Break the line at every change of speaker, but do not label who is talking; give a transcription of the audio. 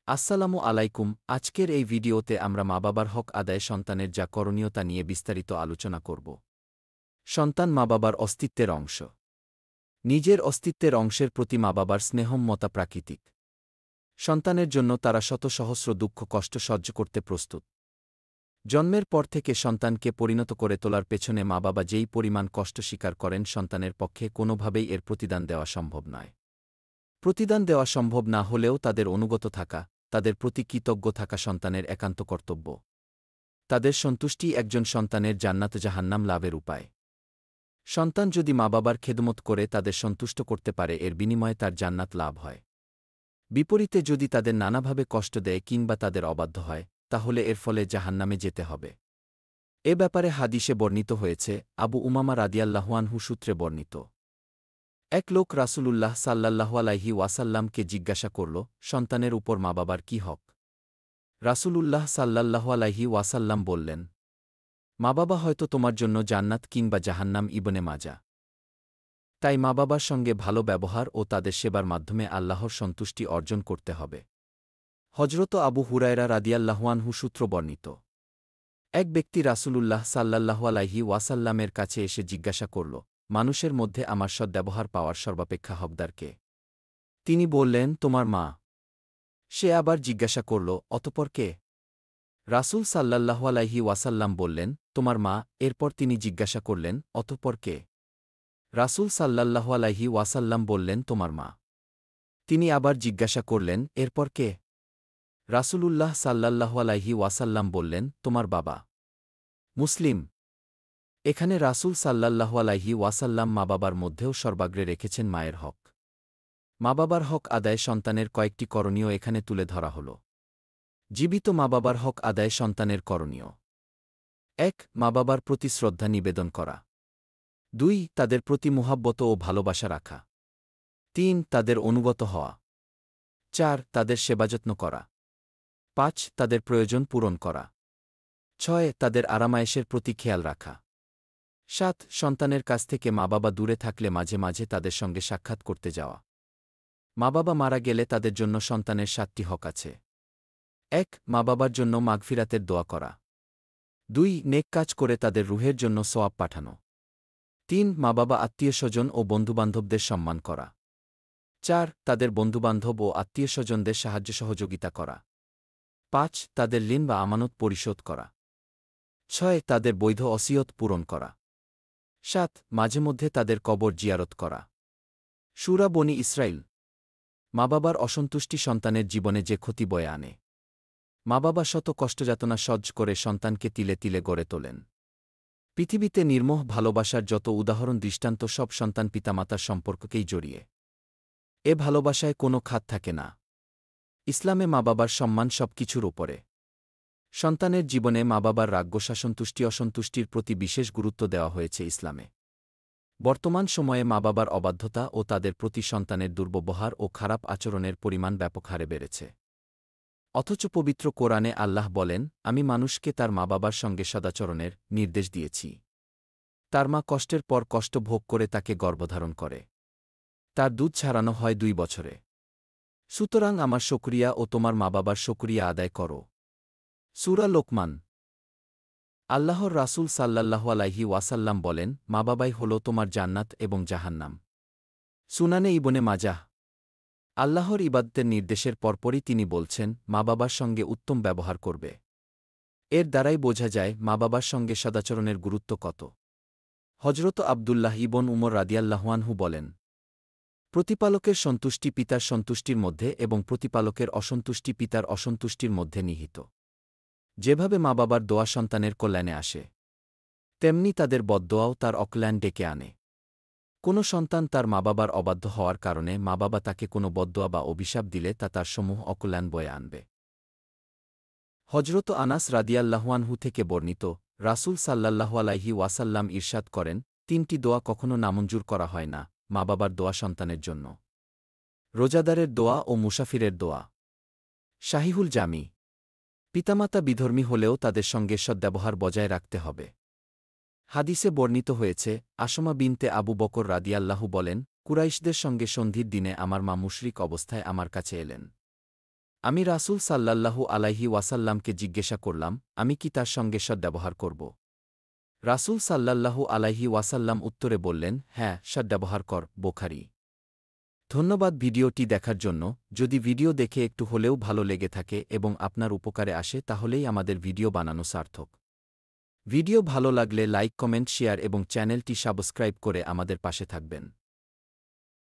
আসসালামু আলাইকুম। আজকের এই ভিডিওতে আমরা মা-বাবার হক আদায়ে সন্তানের যা করণীয় তা নিয়ে বিস্তারিত আলোচনা করব। সন্তান মা-বাবার অস্তিত্বের অংশ। নিজের অস্তিত্বের অংশের প্রতি মা-বাবার স্নেহমমতা প্রাকৃতিক। সন্তানের জন্য তারা শত সহস্র দুঃখ কষ্ট সহ্য করতে প্রস্তুত। জন্মের পর থেকে সন্তানকে পরিণত করে তোলার পেছনে মা-বাবা যেই পরিমাণ কষ্ট স্বীকার করেন সন্তানের পক্ষে কোনোভাবেই এর প্রতিদান দেওয়া সম্ভব নয়। প্রতিদান দেওয়া সম্ভব না হলেও তাদের অনুগত থাকা, তাদের প্রতি কৃতজ্ঞ থাকা সন্তানের একান্ত কর্তব্য। তাদের সন্তুষ্টি একজন সন্তানের জান্নাত জাহান্নাম লাভের উপায়। সন্তান যদি মা-বাবার খেদমত করে তাদের সন্তুষ্ট করতে পারে এর বিনিময়ে তার জান্নাত লাভ হয়। বিপরীতে যদি তাদের নানাভাবে কষ্ট দেয় কিংবা তাদের অবাধ্য হয়, তাহলে এর ফলে জাহান্নামে যেতে হবে। এ ব্যাপারে হাদিসে বর্ণিত হয়েছে, আবু উমামা রাদিয়াল্লাহু আনহু সূত্রে বর্ণিত। এক লোক রাসূলুল্লাহ সাল্লাল্লাহু আলাইহি ওয়াসাল্লামকে জিজ্ঞাসা করল, সন্তানের উপর মা-বাবার কি হক? রাসূলুল্লাহ সাল্লাল্লাহু আলাইহি ওয়াসাল্লাম বললেন, মা-বাবা হয়তো তোমার জন্য জান্নাত কিংবা জাহান্নাম। ইবনে মাজাহ। তাই মা-বাবার সঙ্গে ভালো ব্যবহার ও তাদের সেবার মাধ্যমে আল্লাহর সন্তুষ্টি অর্জন করতে হবে। হজরত আবু হুরায়রা রাদিয়াল্লাহু আনহু সূত্র বর্ণিত। এক ব্যক্তি রাসূলুল্লাহ সাল্লাল্লাহু আলাইহি ওয়াসাল্লামের কাছে এসে জিজ্ঞাসা করল, মানুষের মধ্যে আমার সদ্ব্যবহার পাওয়ার সর্বাপেক্ষা হকদার কে? তিনি বললেন, তোমার মা। সে আবার জিজ্ঞাসা করল, অতঃপর কে? রাসূল সাল্লাল্লাহু আলাইহি ওয়াসাল্লাম বললেন, তোমার মা। এরপর তিনি জিজ্ঞাসা করলেন, অতঃপর কে? রাসূল সাল্লাল্লাহু আলাইহি ওয়াসাল্লাম বললেন, তোমার মা। তিনি আবার জিজ্ঞাসা করলেন, এরপর কে? রাসূলুল্লাহ সাল্লাল্লাহু আলাইহি ওয়াসাল্লাম বললেন, তোমার বাবা। মুসলিম। এখানে রাসূল সাল্লাল্লাহু আলাইহি ওয়াসাল্লাম মা-বাবার মধ্যেও সর্বাগ্রে রেখেছেন মায়ের হক। মা-বাবার হক আদায়ে সন্তানের কয়েকটি করণীয় এখানে তুলে ধরা হল। জীবিত মা-বাবার হক আদায়ে সন্তানের করণীয়। ১. মা-বাবার প্রতি শ্রদ্ধা নিবেদন করা। ২. তাদের প্রতি মুহাব্বত ও ভালোবাসা রাখা। ৩. তাদের অনুগত হওয়া। ৪. তাদের সেবাযত্ন করা। ৫. তাদের প্রয়োজন পূরণ করা। ৬. তাদের আরামায়েশের প্রতি খেয়াল রাখা। ৭. সন্তানের কাছ থেকে মা-বাবা দূরে থাকলে মাঝে মাঝে তাদের সঙ্গে সাক্ষাৎ করতে যাওয়া। মা-বাবা মারা গেলে তাদের জন্য সন্তানের ৭টি হক আছে। ১. মা-বাবার জন্য মাগফিরাতের দোয়া করা। ২. নেক কাজ করে তাদের রুহের জন্য সওয়াব পাঠানো। ৩. মা-বাবা আত্মীয়স্বজন ও বন্ধুবান্ধবদের সম্মান করা। ৪. তাদের বন্ধুবান্ধব ও আত্মীয়স্বজনদের সাহায্য সহযোগিতা করা। ৫. তাদের ঋণ বা আমানত পরিশোধ করা। ৬. তাদের বৈধ অসিয়ত পূরণ করা। ৭. মাঝে মধ্যে তাদের কবর জিয়ারত করা। সূরা বনী ইসরাইল। মা-বাবার অসন্তুষ্টি সন্তানের জীবনে যে ক্ষতি বয়ে আনে। মা-বাবা শত কষ্টযাতনা সহ্য করে সন্তানকে তিলে তিলে গড়ে তোলেন। পৃথিবীতে নির্মোহ ভালোবাসার যত উদাহরণ দৃষ্টান্ত সব সন্তান পিতামাতার সম্পর্ককেই জড়িয়ে। এ ভালোবাসায় কোনো খাত থাকে না। ইসলামে মা-বাবার সম্মান সব কিছুর ওপরে। সন্তানের জীবনে মা-বাবার রাগসন্তুষ্টি অসন্তুষ্টির প্রতি বিশেষ গুরুত্ব দেওয়া হয়েছে ইসলামে। বর্তমান সময়ে মা-বাবার অবাধ্যতা ও তাদের প্রতি সন্তানের দুর্ব্যবহার ও খারাপ আচরণের পরিমাণ ব্যাপক হারে বেড়েছে। অথচ পবিত্র কোরআনে আল্লাহ বলেন, আমি মানুষকে তার মা-বাবার সঙ্গে সদাচরণের নির্দেশ দিয়েছি। তার মা কষ্টের পর কষ্ট ভোগ করে তাকে গর্ভধারণ করে। তার দুধ ছাড়ানো হয় ২ বছরে। সুতরাং আমার শুকরিয়া ও তোমার মা-বাবার শুকরিয়া আদায় করো। সূরা লোকমান। আল্লাহর রাসূল সাল্লাল্লাহু আলাইহি ওয়াসাল্লাম বলেন, মা-বাবাই হল তোমার জান্নাত এবং জাহান্নাম। সুনানে ইবনে মাজাহ। আল্লাহর ইবাদতের নির্দেশের পরপরই তিনি বলছেন, মা-বাবার সঙ্গে উত্তম ব্যবহার করবে। এর দ্বারাই বোঝা যায় মা-বাবার সঙ্গে সদাচরণের গুরুত্ব কত। হজরত আবদুল্লাহ ইবন উমর রাদিয়াল্লাহু আনহু বলেন, প্রতিপালকের সন্তুষ্টি পিতার সন্তুষ্টির মধ্যে এবং প্রতিপালকের অসন্তুষ্টি পিতার অসন্তুষ্টির মধ্যে নিহিত। যেভাবে মা-বাবার দোয়া সন্তানের কল্যাণে আসে, তেমনি তাদের বদদোয়াও তার অকল্যাণ ডেকে আনে। কোনো সন্তান তার মা-বাবার অবাধ্য হওয়ার কারণে মা-বাবা তাকে কোনো বদদোয়া বা অভিশাপ দিলে তা তার সমূহ অকল্যাণ বয়ে আনবে। হজরত আনাস রাদিয়াল্লাহু আনহু থেকে বর্ণিত, রাসূল সাল্লাল্লাহু আলাইহি ওয়াসাল্লাম ইরশাদ করেন, ৩টি দোয়া কখনো নামঞ্জুর করা হয় না, মা-বাবার দোয়া সন্তানের জন্য, রোজাদারের দোয়া ও মুসাফিরের দোয়া। শাহিহুল জামি। পিতামাতা বিধর্মী হলেও তাদের সঙ্গে সদ্ব্যবহার বজায় রাখতে হবে। হাদিসে বর্ণিত হয়েছে, আসমা বিনতে আবু বকর রাদিয়াল্লাহু বলেন, কুরাইশদের সঙ্গে সন্ধির দিনে আমার মা মুশরিক অবস্থায় আমার কাছে এলেন। আমি রাসূল সাল্লাল্লাহু আলাইহি ওয়াসাল্লামকে জিজ্ঞাসা করলাম, আমি কি তার সঙ্গে সদ্ব্যবহার করব? রাসূল সাল্লাল্লাহু আলাইহি ওয়াসাল্লাম উত্তরে বললেন, হ্যাঁ, সদ্ব্যবহার কর। বুখারী। ধন্যবাদ ভিডিওটি দেখার জন্য। যদি ভিডিও দেখে একটু হলেও ভালো লেগে থাকে এবং আপনার উপকারে আসে তাহলেই আমাদের ভিডিও বানানো সার্থক। ভিডিও ভালো লাগলে লাইক, কমেন্ট, শেয়ার এবং চ্যানেলটি সাবস্ক্রাইব করে আমাদের পাশে থাকবেন।